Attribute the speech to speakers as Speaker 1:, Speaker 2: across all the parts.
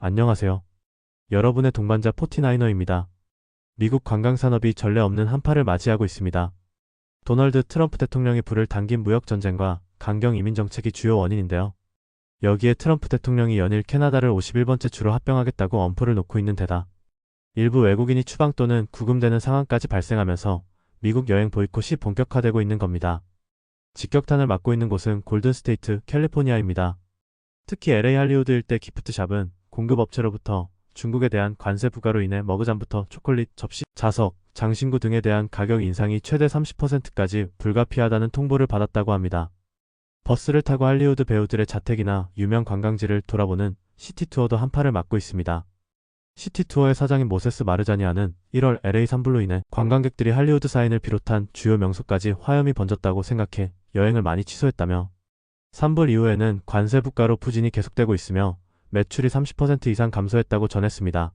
Speaker 1: 안녕하세요. 여러분의 동반자 포티나이너입니다. 미국 관광산업이 전례 없는 한파를 맞이하고 있습니다. 도널드 트럼프 대통령이 불을 당긴 무역전쟁과 강경 이민정책이 주요 원인인데요. 여기에 트럼프 대통령이 연일 캐나다를 51번째 주로 합병하겠다고 엄포를 놓고 있는 데다 일부 외국인이 추방 또는 구금되는 상황까지 발생하면서 미국 여행 보이콧이 본격화되고 있는 겁니다. 직격탄을 맞고 있는 곳은 골든스테이트, 캘리포니아입니다. 특히 LA 할리우드 일대 기프트샵은 공급업체로부터 중국에 대한 관세 부과로 인해 머그잔부터 초콜릿, 접시, 자석, 장신구 등에 대한 가격 인상이 최대 30%까지 불가피하다는 통보를 받았다고 합니다. 버스를 타고 할리우드 배우들의 자택이나 유명 관광지를 돌아보는 시티투어도 한파를 맞고 있습니다. 시티투어의 사장인 모세스 마르자니아는 1월 LA 산불로 인해 관광객들이 할리우드 사인을 비롯한 주요 명소까지 화염이 번졌다고 생각해 여행을 많이 취소했다며 산불 이후에는 관세 부과로 부진이 계속되고 있으며 매출이 30% 이상 감소했다고 전했습니다.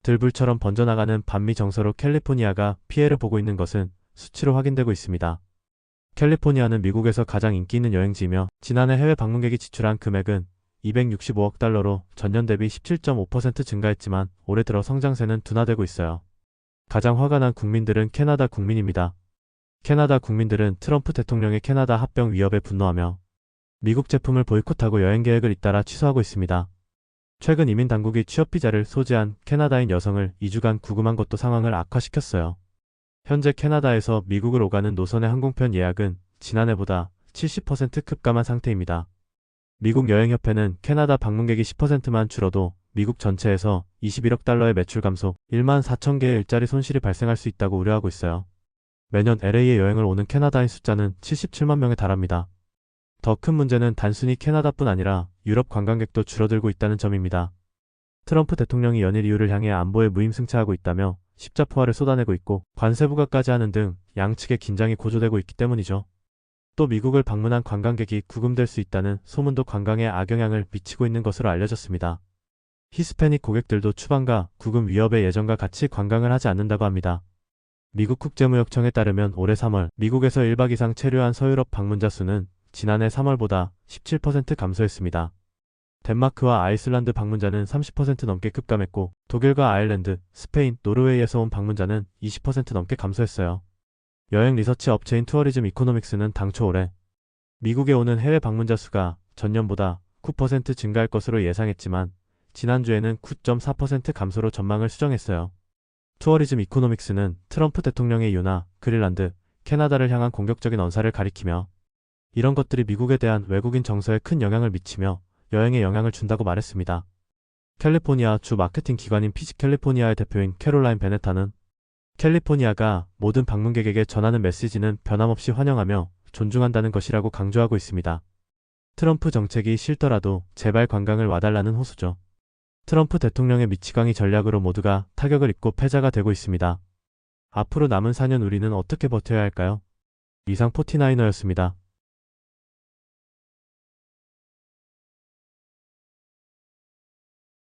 Speaker 1: 들불처럼 번져나가는 반미 정서로 캘리포니아가 피해를 보고 있는 것은 수치로 확인되고 있습니다. 캘리포니아는 미국에서 가장 인기 있는 여행지이며 지난해 해외 방문객이 지출한 금액은 265억 달러로 전년 대비 17.5% 증가했지만 올해 들어 성장세는 둔화되고 있어요. 가장 화가 난 국민들은 캐나다 국민입니다. 캐나다 국민들은 트럼프 대통령의 캐나다 합병 위협에 분노하며 미국 제품을 보이콧하고 여행 계획을 잇따라 취소하고 있습니다. 최근 이민 당국이 취업 비자를 소지한 캐나다인 여성을 2주간 구금한 것도 상황을 악화시켰어요. 현재 캐나다에서 미국을 오가는 노선의 항공편 예약은 지난해보다 70% 급감한 상태입니다. 미국 여행협회는 캐나다 방문객이 10%만 줄어도 미국 전체에서 21억 달러의 매출 감소, 1만 4천 개의 일자리 손실이 발생할 수 있다고 우려하고 있어요. 매년 LA에 여행을 오는 캐나다인 숫자는 77만 명에 달합니다. 더 큰 문제는 단순히 캐나다뿐 아니라 유럽 관광객도 줄어들고 있다는 점입니다. 트럼프 대통령이 연일 이유를 향해 안보에 무임승차하고 있다며 십자포화를 쏟아내고 있고 관세 부과까지 하는 등 양측의 긴장이 고조되고 있기 때문이죠. 또 미국을 방문한 관광객이 구금될 수 있다는 소문도 관광에 악영향을 미치고 있는 것으로 알려졌습니다. 히스패닉 고객들도 추방과 구금 위협의 예전과 같이 관광을 하지 않는다고 합니다. 미국 국제무역청에 따르면 올해 3월 미국에서 1박 이상 체류한 서유럽 방문자 수는 지난해 3월보다 17% 감소했습니다. 덴마크와 아이슬란드 방문자는 30% 넘게 급감했고 독일과 아일랜드, 스페인, 노르웨이에서 온 방문자는 20% 넘게 감소했어요. 여행 리서치 업체인 투어리즘 이코노믹스는 당초 올해 미국에 오는 해외 방문자 수가 전년보다 9% 증가할 것으로 예상했지만 지난주에는 9.4% 감소로 전망을 수정했어요. 투어리즘 이코노믹스는 트럼프 대통령의 이유나 그린란드, 캐나다를 향한 공격적인 언사를 가리키며 이런 것들이 미국에 대한 외국인 정서에 큰 영향을 미치며 여행에 영향을 준다고 말했습니다. 캘리포니아 주 마케팅 기관인 피지 캘리포니아의 대표인 캐롤라인 베네타는 캘리포니아가 모든 방문객에게 전하는 메시지는 변함없이 환영하며 존중한다는 것이라고 강조하고 있습니다. 트럼프 정책이 싫더라도 제발 관광을 와달라는 호소죠. 트럼프 대통령의 미치광이 전략으로 모두가 타격을 입고 패자가 되고 있습니다. 앞으로 남은 4년 우리는 어떻게 버텨야 할까요? 이상 포티나이너였습니다.